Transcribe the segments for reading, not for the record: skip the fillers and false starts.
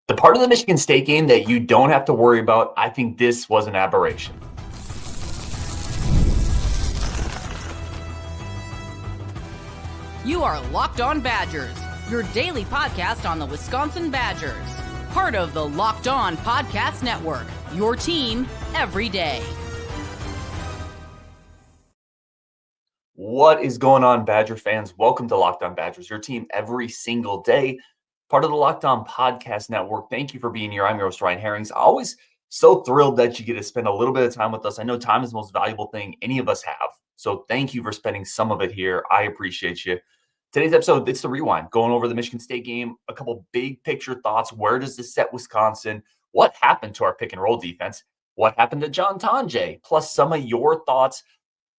The part of the Michigan State game that you don't have to worry about, I think this was an aberration. You are Locked On Badgers, your daily podcast on the Wisconsin Badgers. Part of the Locked On Podcast Network, your team every day. What is going on, Badger fans? Welcome to Locked On Badgers, your team every single day. Part of the Locked On Podcast Network. Thank you for being here. I'm your host, Ryan Harings. Always so thrilled that you get to spend a little bit of time with us. I know time is the most valuable thing any of us have. So thank you for spending some of it here. I appreciate you. Today's episode, it's the rewind, going over the Michigan State game, a couple big picture thoughts. Where does this set Wisconsin? What happened to our pick and roll defense? What happened to John Tonje? Plus some of your thoughts.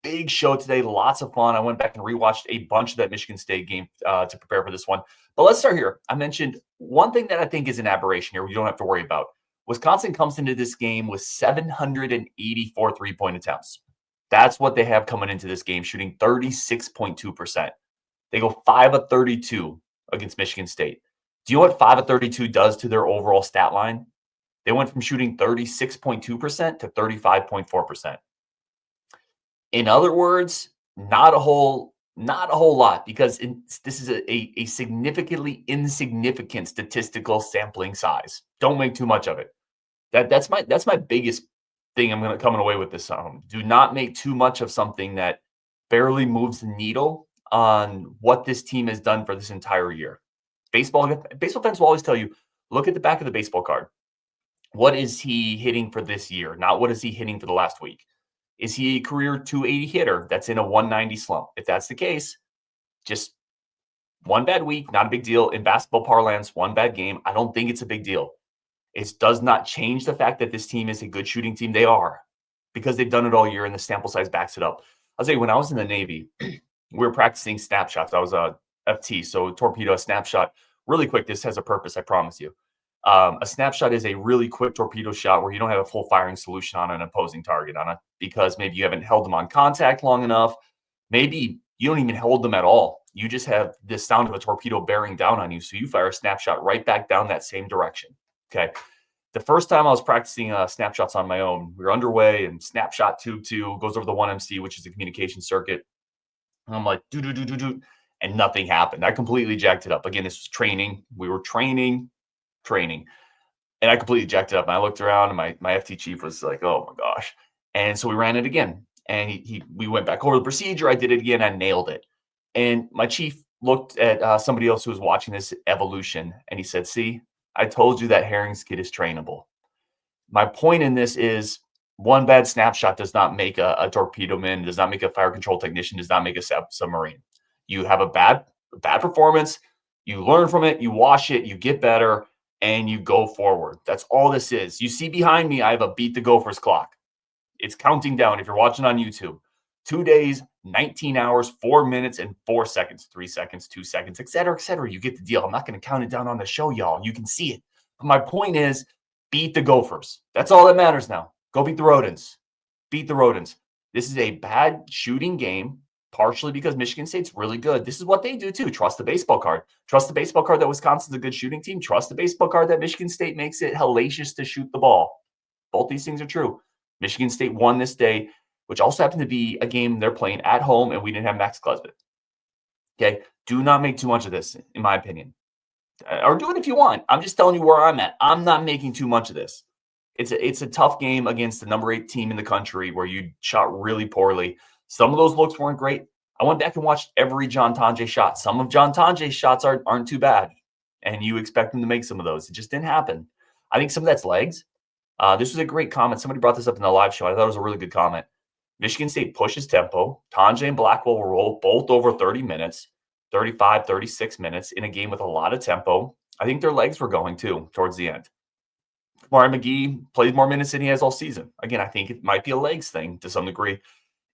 Big show today, lots of fun. I went back and rewatched a bunch of that Michigan State game to prepare for this one. But let's start here. I mentioned one thing that I think is an aberration here you don't have to worry about. Wisconsin comes into this game with 784 three-point attempts. That's what they have coming into this game, shooting 36.2%. They go 5 of 32 against Michigan State. Do you know what 5 of 32 does to their overall stat line? They went from shooting 36.2% to 35.4%. In other words, not a whole lot, because this is a significantly insignificant statistical sampling size. Don't make too much of it. That's my biggest thing I'm coming away with this. Do not make too much of something that barely moves the needle on what this team has done for this entire year. Baseball fans will always tell you, look at the back of the baseball card. What is he hitting for this year? Not what is he hitting for the last week. Is he a career 280 hitter that's in a 190 slump? If that's the case, just one bad week, not a big deal. In basketball parlance, one bad game, I don't think it's a big deal. It does not change the fact that this team is a good shooting team. They are, because they've done it all year and the sample size backs it up. I'll tell you, when I was in the Navy, we were practicing snapshots. I was a FT, so torpedo, a snapshot. Really quick, this has a purpose, I promise you. A snapshot is a really quick torpedo shot where you don't have a full firing solution on an opposing target because maybe you haven't held them on contact long enough. Maybe you don't even hold them at all. You just have the sound of a torpedo bearing down on you. So you fire a snapshot right back down that same direction. Okay. The first time I was practicing snapshots on my own, we were underway and snapshot tube 2 goes over the 1MC, which is the communication circuit. And I'm like, do, and nothing happened. I completely jacked it up. Again, this was training. We were training. And I completely jacked it up. And I looked around and my FT chief was like, oh my gosh. And so we ran it again. And we went back over the procedure. I did it again. I nailed it. And my chief looked at somebody else who was watching this evolution. And he said, see, I told you that Harings kid is trainable. My point in this is one bad snapshot does not make a torpedo man, does not make a fire control technician, does not make a submarine. You have a bad performance. You learn from it. You wash it. You get better. And you go forward. That's all this is. You see behind me, I have a Beat the Gophers clock. It's counting down. If you're watching on YouTube, 2 days, 19 hours, 4 minutes, and 4 seconds, 3 seconds, 2 seconds, et cetera, et cetera. You get the deal. I'm not going to count it down on the show, y'all. You can see it. But my point is, beat the Gophers. That's all that matters now. Go beat the Rodents. Beat the Rodents. This is a bad shooting game, partially because Michigan State's really good. This is what they do too. Trust the baseball card. Trust the baseball card that Wisconsin's a good shooting team. Trust the baseball card that Michigan State makes it hellacious to shoot the ball. Both these things are true. Michigan State won this day, which also happened to be a game they're playing at home, and we didn't have Max Klesmit. Okay? Do not make too much of this, in my opinion. Or do it if you want. I'm just telling you where I'm at. I'm not making too much of this. It's a tough game against the number 8 team in the country where you shot really poorly. Some of those looks weren't great. I went back and watched every John Tonje shot. Some of John Tonje's shots aren't too bad, and you expect him to make some of those. It just didn't happen. I think some of that's legs. This was a great comment. Somebody brought this up in the live show. I thought it was a really good comment. Michigan State pushes tempo. Tonje and Blackwell were rolled both over 30 minutes, 35, 36 minutes in a game with a lot of tempo. I think their legs were going too towards the end. Kamari McGee played more minutes than he has all season. Again, I think it might be a legs thing to some degree.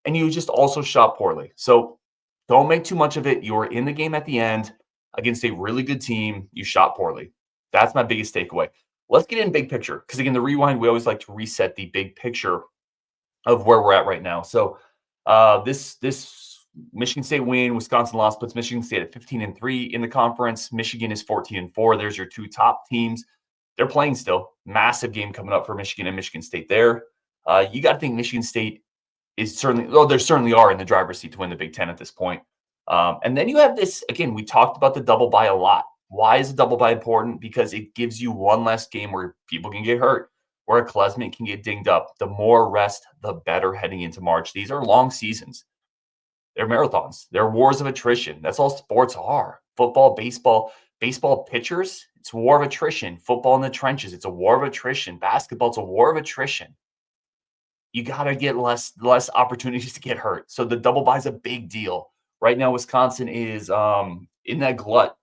And you just also shot poorly. So don't make too much of it. You were in the game at the end against a really good team. You shot poorly. That's my biggest takeaway. Let's get in big picture. Because again, the rewind, we always like to reset the big picture of where we're at right now. So this Michigan State win, Wisconsin loss puts Michigan State at 15-3 in the conference. Michigan is 14-4. There's your two top teams. They're playing still. Massive game coming up for Michigan and Michigan State there. You got to think Michigan State is certainly, they certainly are in the driver's seat to win the Big Ten at this point. And then you have this, again, we talked about the double bye a lot. Why is a double bye important? Because it gives you one less game where people can get hurt, where a Klesmit can get dinged up. The more rest, the better heading into March. These are long seasons. They're marathons. They're wars of attrition. That's all sports are. Football, baseball pitchers, it's a war of attrition. Football in the trenches, it's a war of attrition. Basketball, it's a war of attrition. You got to get less opportunities to get hurt. So the double bye is a big deal. Right now, Wisconsin is in that glut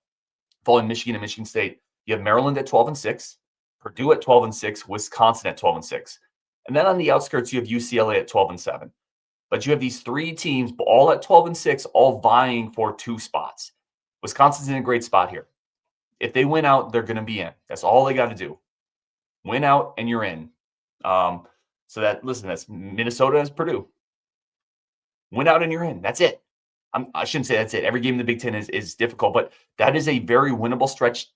following Michigan and Michigan State. You have Maryland at 12-6, Purdue at 12-6, Wisconsin at 12-6. And then on the outskirts, you have UCLA at 12-7. But you have these three teams all at 12-6, all vying for 2 spots. Wisconsin's in a great spot here. If they win out, they're going to be in. That's all they got to do. Win out and you're in. So that's Minnesota as Purdue. Win out and you're in. That's it. I shouldn't say that's it. Every game in the Big Ten is difficult, but that is a very winnable stretch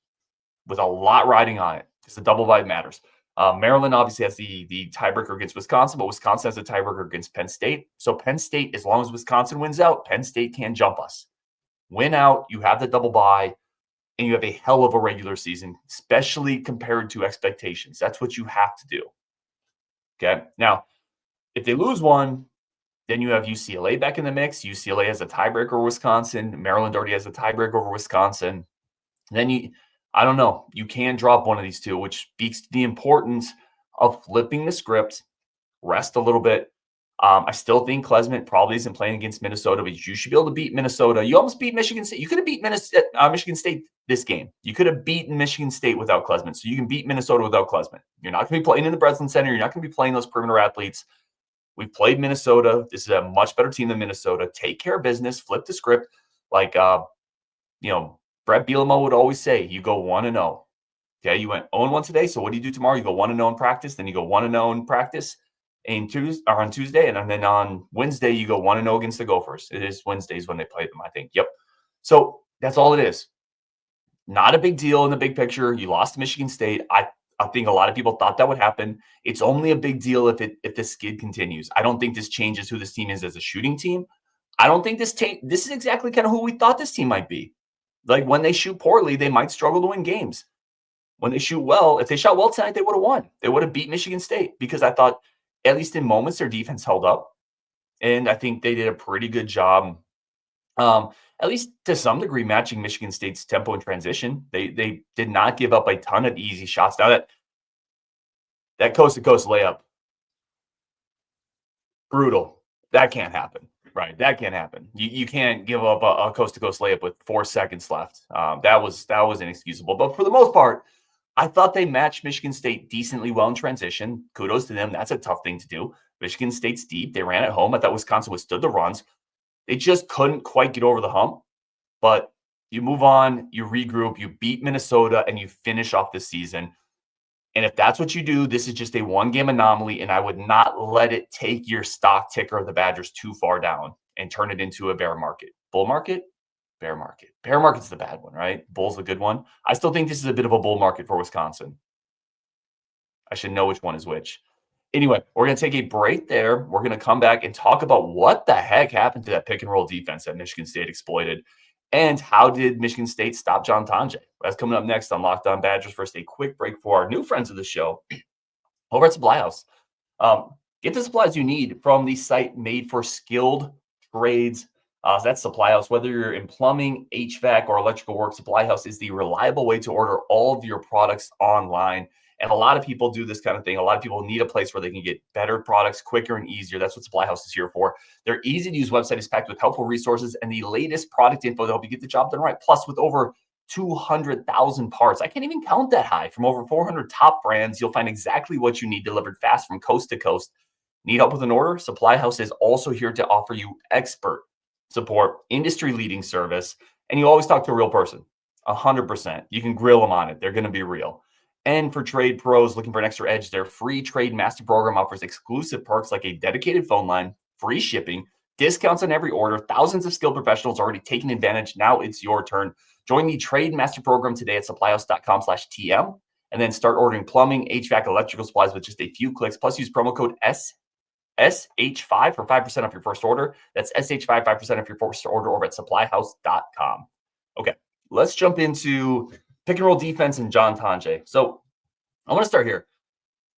with a lot riding on it because the double bye matters. Maryland obviously has the tiebreaker against Wisconsin, but Wisconsin has a tiebreaker against Penn State. So Penn State, as long as Wisconsin wins out, Penn State can jump us. Win out, you have the double bye, and you have a hell of a regular season, especially compared to expectations. That's what you have to do. Okay. Now, if they lose one, then you have UCLA back in the mix. UCLA has a tiebreaker over Wisconsin. Maryland already has a tiebreaker over Wisconsin. Then I don't know. You can drop one of these two, which speaks to the importance of flipping the script, rest a little bit. I still think Klesmit probably isn't playing against Minnesota, but you should be able to beat Minnesota. You almost beat Michigan State. You could have beat Michigan State this game. You could have beaten Michigan State without Klesmit. So you can beat Minnesota without Klesmit. You're not going to be playing in the Breslin Center. You're not going to be playing those perimeter athletes. We've played Minnesota. This is a much better team than Minnesota. Take care of business. Flip the script. Like, Brett Bielema would always say, you go 1-0. Okay, you went 0-1 today. So what do you do tomorrow? You go 1-0 in practice. Then you go 1-0 in practice on Tuesday. And then on Wednesday, you go 1-0 against the Gophers. It is Wednesdays when they play them, I think. Yep. So that's all it is. Not a big deal in the big picture. You lost to Michigan State. I think a lot of people thought that would happen. It's only a big deal if the skid continues. I don't think this changes who this team is as a shooting team. I don't think this is exactly kind of who we thought this team might be. Like when they shoot poorly, they might struggle to win games. When they shoot well, if they shot well tonight, they would have won. They would have beat Michigan State because I thought, at least in moments, their defense held up. And I think they did a pretty good job, at least to some degree, matching Michigan State's tempo and transition. They did not give up a ton of easy shots. Now that coast-to-coast layup, brutal. That can't happen, right? That can't happen. You can't give up a coast-to-coast layup with 4 seconds left. That was inexcusable. But for the most part, I thought they matched Michigan State decently well in transition. Kudos to them. That's a tough thing to do. Michigan State's deep. They ran at home. I thought Wisconsin withstood the runs. They just couldn't quite get over the hump. But you move on, you regroup, you beat Minnesota, and you finish off the season. And if that's what you do, this is just a one-game anomaly, and I would not let it take your stock ticker of the Badgers too far down and turn it into a bear market. Bull market? Bear market. Bear market's the bad one, right? Bull's the good one. I still think this is a bit of a bull market for Wisconsin. I should know which one is which. Anyway, we're going to take a break there. We're going to come back and talk about what the heck happened to that pick and roll defense that Michigan State exploited. And how did Michigan State stop John Tonje? That's coming up next on Locked On Badgers. First, a quick break for our new friends of the show over at Supply House. Get the supplies you need from the site made for skilled trades. So that's Supply House. Whether you're in plumbing, HVAC, or electrical work, Supply House is the reliable way to order all of your products online. And a lot of people do this kind of thing. A lot of people need a place where they can get better products quicker and easier. That's what Supply House is here for. Their easy-to-use website is packed with helpful resources and the latest product info to help you get the job done right. Plus, with over 200,000 parts, I can't even count that high, from over 400 top brands, you'll find exactly what you need delivered fast from coast to coast. Need help with an order? Supply House is also here to offer you expert support, industry-leading service, and you always talk to a real person, 100%. You can grill them on it. They're going to be real. And for trade pros looking for an extra edge, their free Trade Master program offers exclusive perks like a dedicated phone line, free shipping, discounts on every order. Thousands of skilled professionals already taking advantage. Now it's your turn. Join the Trade Master program today at supplyhouse.com/TM And then start ordering plumbing, HVAC, electrical supplies with just a few clicks. Plus use promo code SH5 for 5% off your first order. That's SH5, 5% off your first order over at supplyhouse.com. Okay, let's jump into pick and roll defense and John Tonje. So I want to start here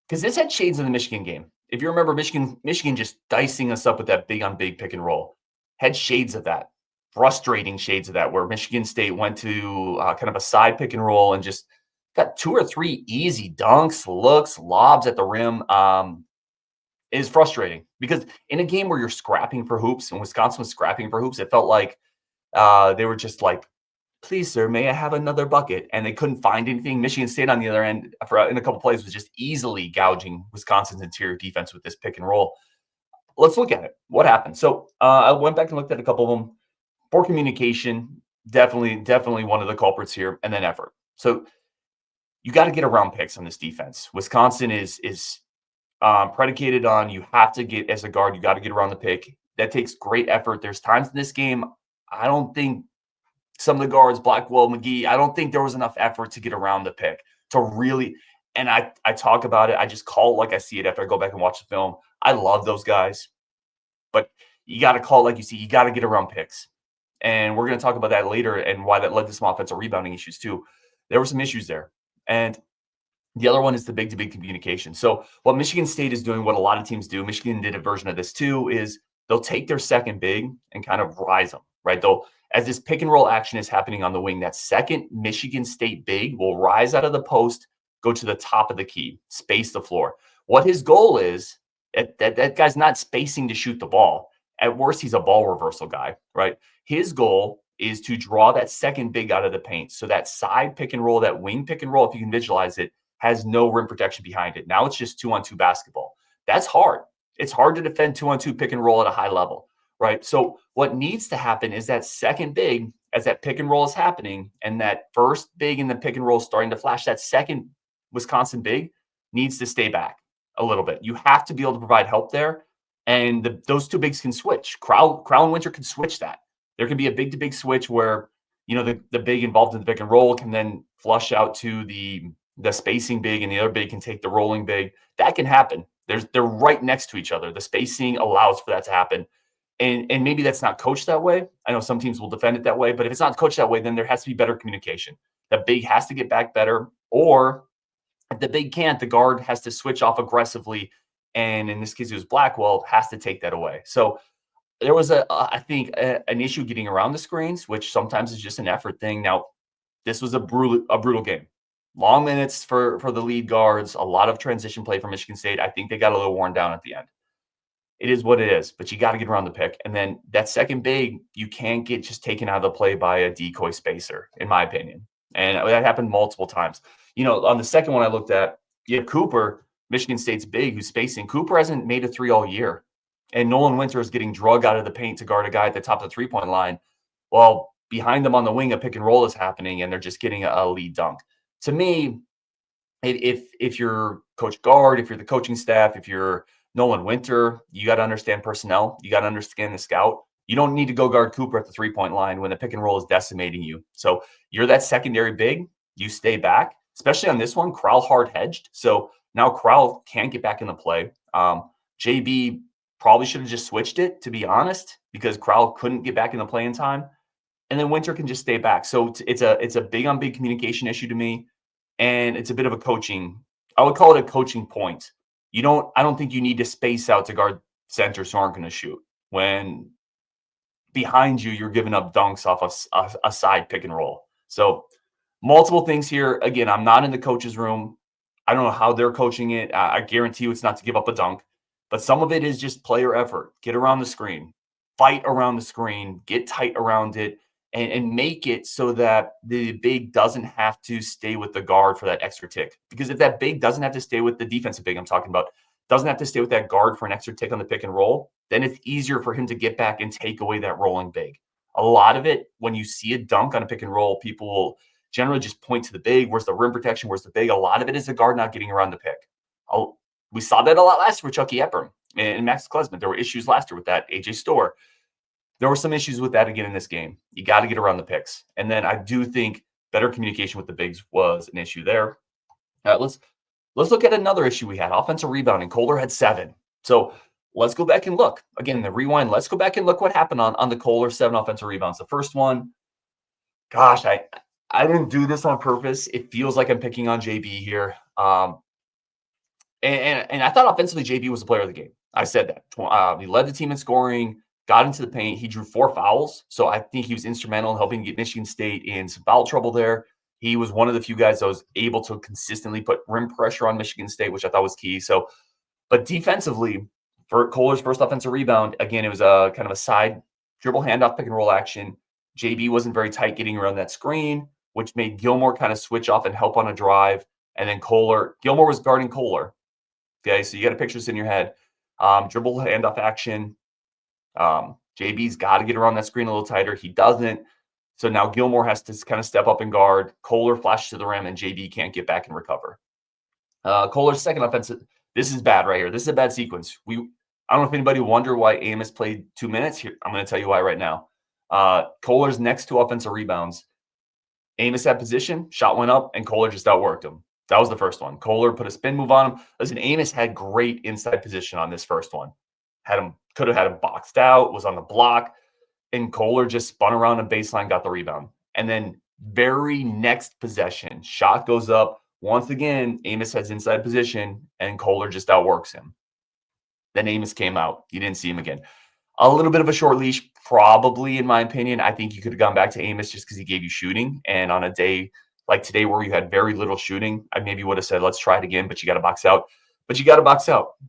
because this had shades of the Michigan game. If you remember, Michigan just dicing us up with that big on big pick and roll had shades of that, frustrating shades of that, where Michigan State went to kind of a side pick and roll and just got 2 or 3 easy dunks, looks, lobs at the rim. Is frustrating because in a game where you're scrapping for hoops and Wisconsin was scrapping for hoops, it felt like they were just like, please, sir, may I have another bucket? And they couldn't find anything. Michigan State on the other end in a couple plays was just easily gouging Wisconsin's interior defense with this pick and roll. Let's look at it. What happened? So I went back and looked at a couple of them. Poor communication, definitely one of the culprits here, and then effort. So you got to get around picks on this defense. Wisconsin is predicated on you have to get as a guard, you got to get around the pick. That takes great effort. There's times in this game, I don't think some of the guards, Blackwell, McGee, I don't think there was enough effort to get around the pick to really, and I talk about it. I just call it like I see it after I go back and watch the film. I love those guys, but you got to call it like you see. You got to get around picks. And we're going to talk about that later and why that led to some offensive rebounding issues too. There were some issues there. And the other one is the big-to-big communication. So what Michigan State is doing, what a lot of teams do, Michigan did a version of this too, is they'll take their second big and kind of rise them, right? They'll, as this pick and roll action is happening on the wing, that second Michigan State big will rise out of the post, go to the top of the key, space the floor. What his goal is, that guy's not spacing to shoot the ball. At worst, he's a ball reversal guy, right? His goal is to draw that second big out of the paint. So that side pick and roll, that wing pick and roll, if you can visualize it, has no rim protection behind it. Now it's just 2-on-2 basketball. That's hard. It's hard to defend 2-on-2 pick and roll at a high level, right? So what needs to happen is that second big, as that pick and roll is happening, and that first big in the pick and roll is starting to flash, that second Wisconsin big needs to stay back a little bit. You have to be able to provide help there, and those two bigs can switch. Crowell and Winter can switch that. There can be a big-to-big switch where, you know, the big involved in the pick and roll can then flush out to the spacing big, and the other big can take the rolling big. That can happen. They're right next to each other. The spacing allows for that to happen. And maybe that's not coached that way. I know some teams will defend it that way, but if it's not coached that way, then there has to be better communication. The big has to get back better, or if the big can't, the guard has to switch off aggressively. And in this case, it was Blackwell, has to take that away. So there was I think an issue getting around the screens, which sometimes is just an effort thing. Now, this was a brutal game. Long minutes for the lead guards, a lot of transition play for Michigan State. I think they got a little worn down at the end. It is what it is, but you got to get around the pick. And then that second big, you can't get just taken out of the play by a decoy spacer, in my opinion. And that happened multiple times. You know, on the second one I looked at, you have Cooper, Michigan State's big, who's spacing. Cooper hasn't made a three all year. And Nolan Winter is getting drug out of the paint to guard a guy at the top of the three-point line. Well, behind them on the wing, a pick and roll is happening, and they're just getting a lead dunk. To me, if you're Coach Guard, if you're the coaching staff, if you're Nolan Winter, you got to understand personnel. You got to understand the scout. You don't need to go guard Cooper at the three-point line when the pick and roll is decimating you. So you're that secondary big. You stay back, especially on this one. Crowell hard hedged. So now Crowell can't get back in the play. JB probably should have just switched it, to be honest, because Crowell couldn't get back in the play in time. And then Winter can just stay back. So it's a big on big communication issue to me. And it's a bit of a coaching. I would call it a coaching point. I don't think you need to space out to guard centers who aren't going to shoot. When behind you, you're giving up dunks off a side pick and roll. So multiple things here. Again, I'm not in the coach's room. I don't know how they're coaching it. I guarantee you it's not to give up a dunk. But some of it is just player effort. Get around the screen. Fight around the screen. Get tight around it. And make it so that the big doesn't have to stay with the guard for that extra tick. Because if that big doesn't have to stay with the defensive big I'm talking about, doesn't have to stay with that guard for an extra tick on the pick and roll, then it's easier for him to get back and take away that rolling big. A lot of it, when you see a dunk on a pick and roll, people will generally just point to the big. Where's the rim protection? Where's the big? A lot of it is the guard not getting around the pick. We saw that a lot last year with Chucky Epram and Max Klesmit. There were issues last year with that. AJ Storr. There were some issues with that again in this game. You got to get around the picks. And then I do think better communication with the bigs was an issue there. All right, let's look at another issue we had. Offensive rebounding. Kohler had 7. So let's go back and look. Again, the rewind. Let's go back and look what happened on the Kohler 7 offensive rebounds. The first one, gosh, I didn't do this on purpose. It feels like I'm picking on JB here. And I thought offensively JB was the player of the game. I said that. He led the team in scoring, got into the paint. He drew 4 fouls. So I think he was instrumental in helping get Michigan State in some foul trouble there. He was one of the few guys that was able to consistently put rim pressure on Michigan State, which I thought was key. So, but defensively, for Kohler's first offensive rebound, again, it was a kind of a side dribble handoff pick and roll action. JB wasn't very tight getting around that screen, which made Gilmore kind of switch off and help on a drive. And then Gilmore was guarding Kohler. Okay, so you got to picture this in your head. Dribble handoff action. JB's got to get around that screen a little tighter. He doesn't. So now Gilmore has to kind of step up and guard. Kohler flashes to the rim, and JB can't get back and recover. Kohler's second offensive. This is bad right here. This is a bad sequence. I don't know if anybody wonder why Amos played 2 minutes. Here, I'm going to tell you why right now. Kohler's next 2 offensive rebounds. Amos had position, shot went up, and Kohler just outworked him. That was the first one. Kohler put a spin move on him. Listen, Amos had great inside position on this first one. Could have had him boxed out, was on the block, and Kohler just spun around a baseline, got the rebound. And then very next possession, shot goes up. Once again, Amos has inside position, and Kohler just outworks him. Then Amos came out. You didn't see him again. A little bit of a short leash, probably, in my opinion. I think you could have gone back to Amos just because he gave you shooting. And on a day like today where you had very little shooting, I maybe would have said, let's try it again, but you got to box out.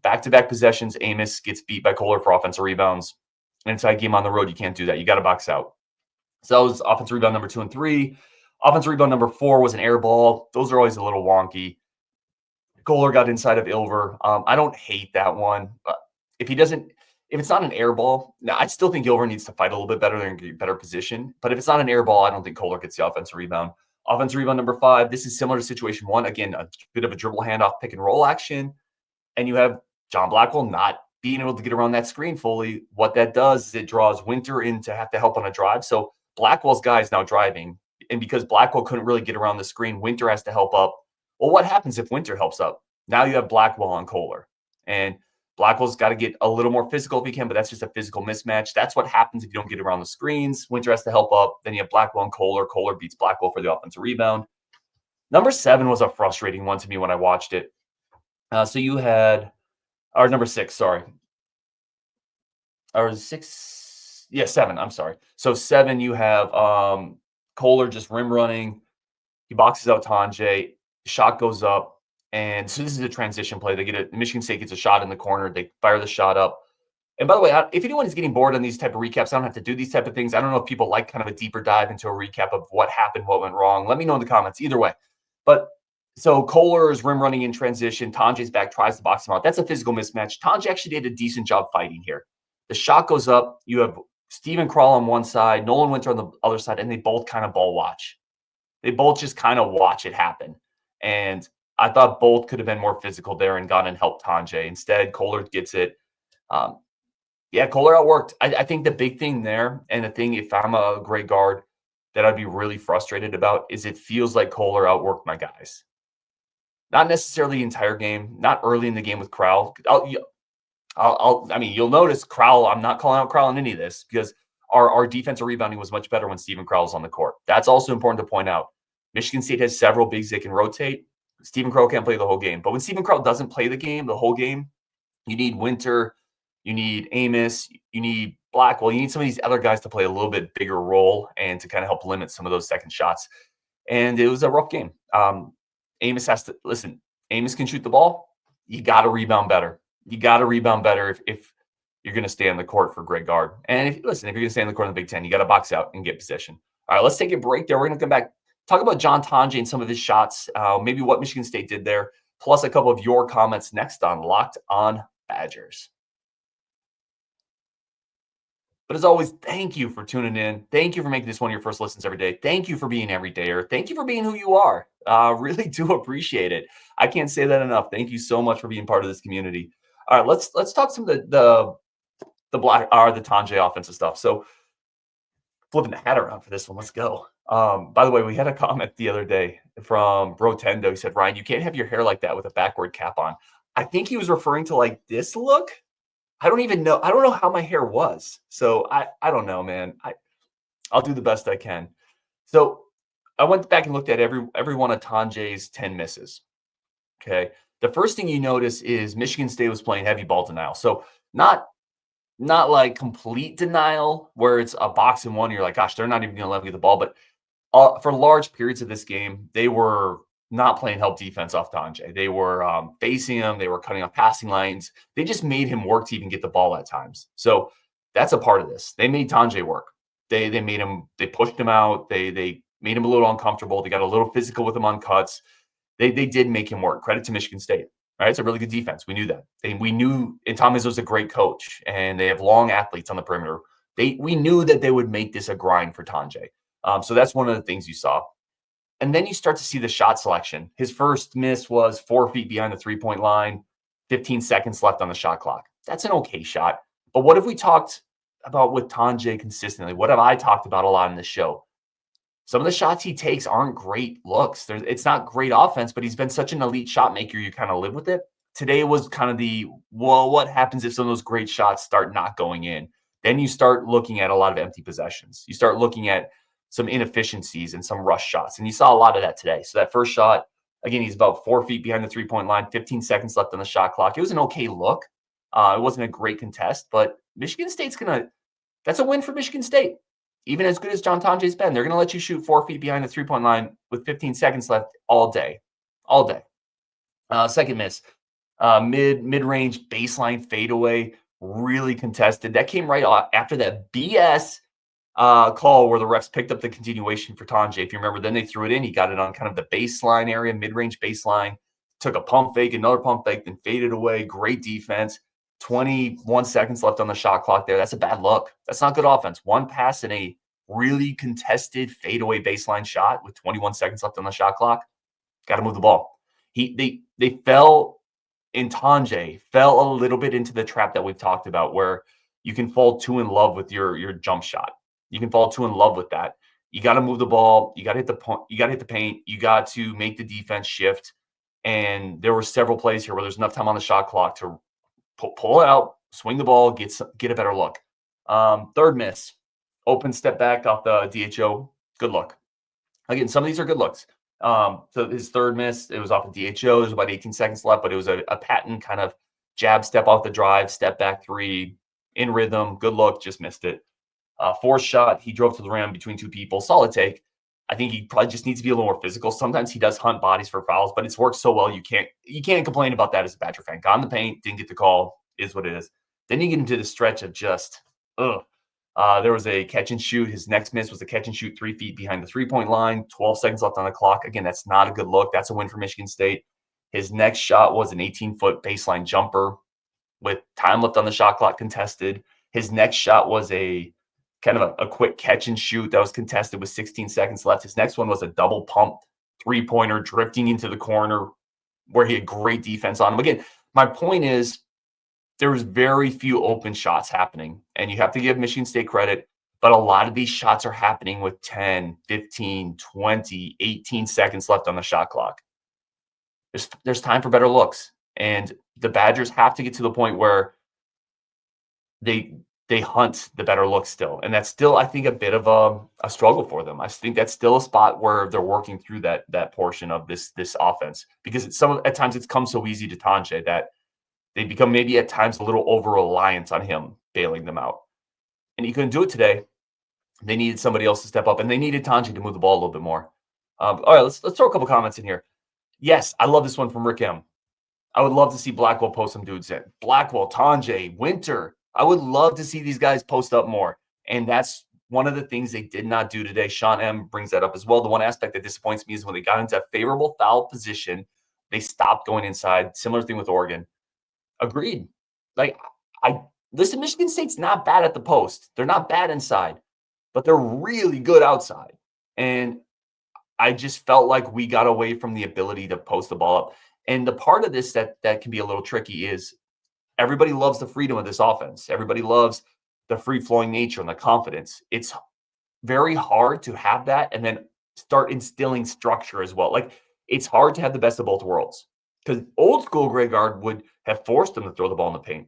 Back-to-back possessions, Amos gets beat by Kohler for offensive rebounds. And it's a game on the road. You can't do that. You got to box out. So that was offensive rebound number 2 and 3. Offensive rebound number 4 was an air ball. Those are always a little wonky. Kohler got inside of Ilver. I don't hate that one. But if it's not an air ball, now I still think Ilver needs to fight a little bit better and get better position. But if it's not an air ball, I don't think Kohler gets the offensive rebound. Offensive rebound number 5. This is similar to situation 1. Again, a bit of a dribble handoff, pick and roll action. And you have John Blackwell not being able to get around that screen fully. What that does is it draws Winter in to have to help on a drive. So Blackwell's guy is now driving. And because Blackwell couldn't really get around the screen, Winter has to help up. Well, what happens if Winter helps up? Now you have Blackwell on Kohler. And Blackwell's got to get a little more physical if he can, but that's just a physical mismatch. That's what happens if you don't get around the screens. Winter has to help up. Then you have Blackwell and Kohler. Kohler beats Blackwell for the offensive rebound. Number 7 was a frustrating one to me when I watched it. So you had, or number 6, sorry. Or 6, yeah, 7, I'm sorry. So 7, you have Kohler just rim running. He boxes out Tonje. Shot goes up. And so this is a transition play. Michigan State gets a shot in the corner. They fire the shot up. And by the way, if anyone is getting bored on these type of recaps, I don't have to do these type of things. I don't know if people like kind of a deeper dive into a recap of what happened, what went wrong. Let me know in the comments. Either way. But so Kohler is rim running in transition. Tonje's back, tries to box him out. That's a physical mismatch. Tonje actually did a decent job fighting here. The shot goes up. You have Steven Krall on one side, Nolan Winter on the other side, and they both kind of ball watch. They both just kind of watch it happen. And I thought both could have been more physical there and gone and helped Tonje. Instead, Kohler gets it. Kohler outworked. I think the big thing there, and the thing if I'm a great guard that I'd be really frustrated about, is it feels like Kohler outworked my guys. Not necessarily the entire game, not early in the game with Krall. You'll notice Krall, I'm not calling out Krall in any of this because our defensive rebounding was much better when Steven Krall was on the court. That's also important to point out. Michigan State has several bigs they can rotate. Steven Krall can't play the whole game. But when Steven Krall doesn't play the whole game, you need Winter, you need Amos, you need Blackwell, you need some of these other guys to play a little bit bigger role and to kind of help limit some of those second shots. And it was a rough game. Amos can shoot the ball. You got to rebound better. You got to rebound better if you're going to stay on the court for great guard. And if you're going to stay on the court in the Big Ten, you got to box out and get possession. All right, let's take a break there. We're going to come back, talk about John Tonje and some of his shots, maybe what Michigan State did there, plus a couple of your comments next on Locked On Badgers. But as always, thank you for tuning in. Thank you for making this one of your first listens every day. Thank you for being everydayer. Thank you for being who you are. Really do appreciate it. I can't say that enough. Thank you so much for being part of this community. All right, let's talk some of the Tonje offensive stuff. So flipping the hat around for this one, let's go. By the way, we had a comment the other day from Brotendo. He said, Ryan, you can't have your hair like that with a backward cap on. I think he was referring to like this look. I don't even know. I don't know how my hair was. So I don't know, man. I'll do the best I can. So I went back and looked at every one of Tonje's 10 misses. Okay. The first thing you notice is Michigan State was playing heavy ball denial. So not like complete denial where it's a box and one. You're like, gosh, they're not even going to let me get the ball. But for large periods of this game, they were not playing help defense off Tonje. They were facing him. They were cutting off passing lines. They just made him work to even get the ball at times. So that's a part of this. They made Tonje work. They made him. They pushed him out. They made him a little uncomfortable. They got a little physical with him on cuts. They did make him work. Credit to Michigan State. Right, it's a really good defense. We knew that. We knew, and Tom Izzo's a great coach, and they have long athletes on the perimeter. We knew that they would make this a grind for Tonje. So that's one of the things you saw. And then you start to see the shot selection. His first miss was 4 feet behind the three-point line, 15 seconds left on the shot clock. That's an okay shot. But what have we talked about with Tonje consistently? What have I talked about a lot in this show? Some of the shots he takes aren't great looks. It's not great offense, but he's been such an elite shot maker, you kind of live with it. Today was kind of what happens if some of those great shots start not going in? Then you start looking at a lot of empty possessions. You start looking at some inefficiencies and some rush shots. And you saw a lot of that today. So that first shot, again, he's about 4 feet behind the three-point line, 15 seconds left on the shot clock. It was an okay look. It wasn't a great contest, but Michigan State's that's a win for Michigan State. Even as good as John Tonje's been, they're going to let you shoot 4 feet behind the three-point line with 15 seconds left all day. Second miss, mid-range baseline fadeaway, really contested. That came right after that BS call where the refs picked up the continuation for Tonje. If you remember, then they threw it in. He got it on kind of the baseline area, mid-range baseline, took a pump fake, another pump fake, then faded away. Great defense. 21 seconds left on the shot clock there. That's a bad look. That's not good offense. One pass and a really contested fadeaway baseline shot with 21 seconds left on the shot clock. Got to move the ball. They fell in Tonje, fell a little bit into the trap that we've talked about where you can fall too in love with your jump shot. You can fall too in love with that. You got to move the ball. You got to hit the point. You got to hit the paint. You got to make the defense shift. And there were several plays here where there's enough time on the shot clock to pull it out, swing the ball, get a better look. Third miss, open step back off the DHO. Good look. Again, some of these are good looks. So his third miss, it was off the DHO. There's about 18 seconds left, but it was a patent kind of jab step off the drive, step back three, in rhythm. Good look, just missed it. Fourth shot, he drove to the rim between two people. Solid take. I think he probably just needs to be a little more physical. Sometimes he does hunt bodies for fouls, but it's worked so well you can't complain about that as a Badger fan. Got in the paint, didn't get the call, is what it is. Then you get into the stretch of just there was a catch and shoot. His next miss was a catch and shoot 3 feet behind the three-point line. 12 seconds left on the clock. Again, that's not a good look. That's a win for Michigan State. His next shot was an 18-foot baseline jumper with time left on the shot clock contested. His next shot was a kind of a quick catch and shoot that was contested with 16 seconds left. His next one was a double pump three-pointer drifting into the corner where he had great defense on him. Again, my point is there was very few open shots happening, and you have to give Michigan State credit, but a lot of these shots are happening with 10, 15, 20, 18 seconds left on the shot clock. There's time for better looks, and the Badgers have to get to the point where they hunt the better looks still. And that's still, I think, a bit of a struggle for them. I think that's still a spot where they're working through that portion of this offense, because at times it's come so easy to Tonje that they become maybe at times a little over-reliant on him bailing them out. And he couldn't do it today. They needed somebody else to step up, and they needed Tonje to move the ball a little bit more. All right, let's throw a couple comments in here. Yes, I love this one from Rick M. I would love to see Blackwell post some dudes in. Blackwell, Tonje, Winter. I would love to see these guys post up more. And that's one of the things they did not do today. Sean M. brings that up as well. The one aspect that disappoints me is when they got into a favorable foul position, they stopped going inside. Similar thing with Oregon. Agreed. Listen, Michigan State's not bad at the post. They're not bad inside, but they're really good outside. And I just felt like we got away from the ability to post the ball up. And the part of this that can be a little tricky is everybody loves the freedom of this offense. Everybody loves the free-flowing nature and the confidence. It's very hard to have that and then start instilling structure as well. Like, it's hard to have the best of both worlds because old school Greg Gard would have forced him to throw the ball in the paint.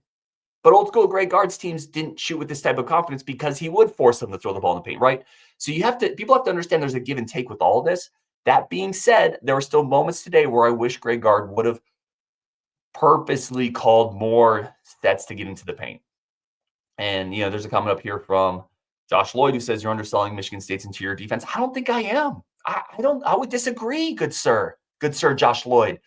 But old school Greg Gard's teams didn't shoot with this type of confidence because he would force them to throw the ball in the paint, right? So people have to understand there's a give and take with all of this. That being said, there were still moments today where I wish Greg Gard would have purposely called more sets to get into the paint. And, there's a comment up here from Josh Lloyd who says you're underselling Michigan State's interior defense. I don't think I am. I would disagree, good sir. Good sir, Josh Lloyd.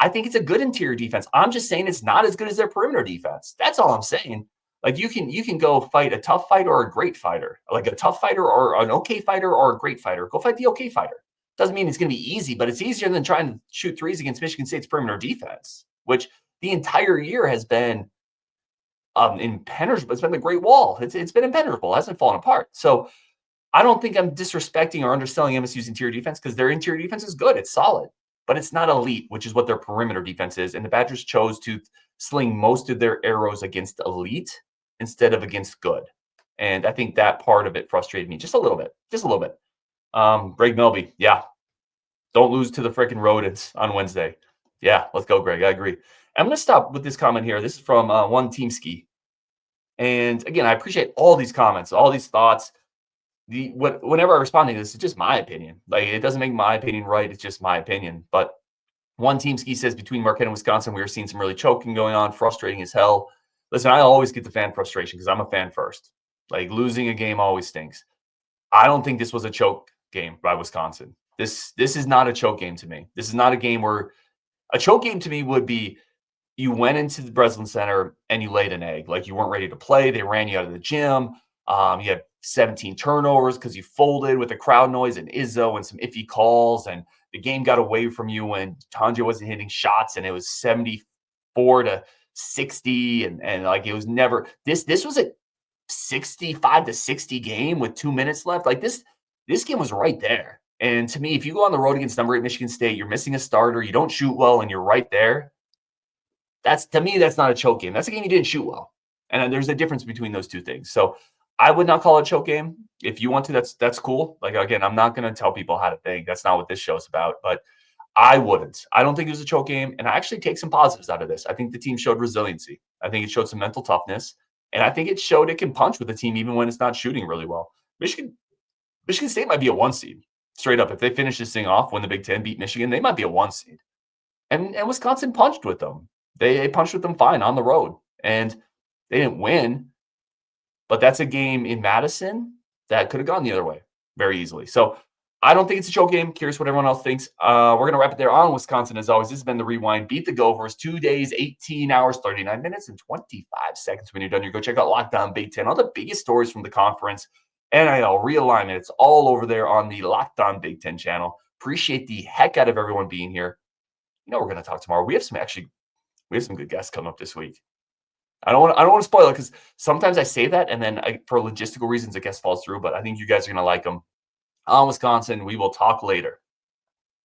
I think it's a good interior defense. I'm just saying it's not as good as their perimeter defense. That's all I'm saying. Like, you can go fight a tough fighter or a great fighter, like a tough fighter or an okay fighter or a great fighter. Go fight the okay fighter. Doesn't mean it's going to be easy, but it's easier than trying to shoot threes against Michigan State's perimeter defense, which the entire year has been impenetrable. It's been the Great Wall. It's been impenetrable. It hasn't fallen apart. So I don't think I'm disrespecting or underselling MSU's interior defense because their interior defense is good. It's solid, but it's not elite, which is what their perimeter defense is. And the Badgers chose to sling most of their arrows against elite instead of against good. And I think that part of it frustrated me just a little bit. Greg Melby, yeah. Don't lose to the freaking rodents on Wednesday. Yeah, let's go, Greg. I agree. I'm going to stop with this comment here. This is from One Team Ski. And again, I appreciate all these comments, all these thoughts. Whenever I respond to this, it's just my opinion. Like, it doesn't make my opinion right. It's just my opinion. But One Team Ski says between Marquette and Wisconsin, we are seeing some really choking going on, frustrating as hell. Listen, I always get the fan frustration because I'm a fan first. Like, losing a game always stinks. I don't think this was a choke game by Wisconsin. This is not a choke game to me. This is not a game where a choke game to me would be you went into the Breslin Center and you laid an egg. Like, you weren't ready to play. They ran you out of the gym. You had 17 turnovers because you folded with the crowd noise and Izzo and some iffy calls. And the game got away from you when Tonje wasn't hitting shots and it was 74-60. And like, it was never this was a 65-60 game with 2 minutes left. Like, this game was right there. And to me, if you go on the road against number 8 Michigan State, you're missing a starter, you don't shoot well, and you're right there. To me, that's not a choke game. That's a game you didn't shoot well. And there's a difference between those two things. So I would not call it a choke game. If you want to, that's cool. Like, again, I'm not going to tell people how to think. That's not what this show's about. But I wouldn't. I don't think it was a choke game. And I actually take some positives out of this. I think the team showed resiliency. I think it showed some mental toughness. And I think it showed it can punch with the team even when it's not shooting really well. Michigan State might be a 1 seed. Straight up, if they finish this thing off, when the Big Ten beat Michigan, they might be a 1 seed. And Wisconsin punched with them. They punched with them fine on the road. And they didn't win. But that's a game in Madison that could have gone the other way very easily. So I don't think it's a choke game. Curious what everyone else thinks. We're going to wrap it there on Wisconsin. As always, this has been The Rewind. Beat the Gophers. 2 days, 18 hours, 39 minutes, and 25 seconds. When you're done, you go check out Locked On Big Ten. All the biggest stories from the conference. NIL, realignment. It's all over there on the Locked On Big Ten channel. Appreciate the heck out of everyone being here. We're going to talk tomorrow. We have some good guests coming up this week. I don't want to spoil it because sometimes I say that and then for logistical reasons, a guest falls through. But I think you guys are going to like them. On Wisconsin, we will talk later.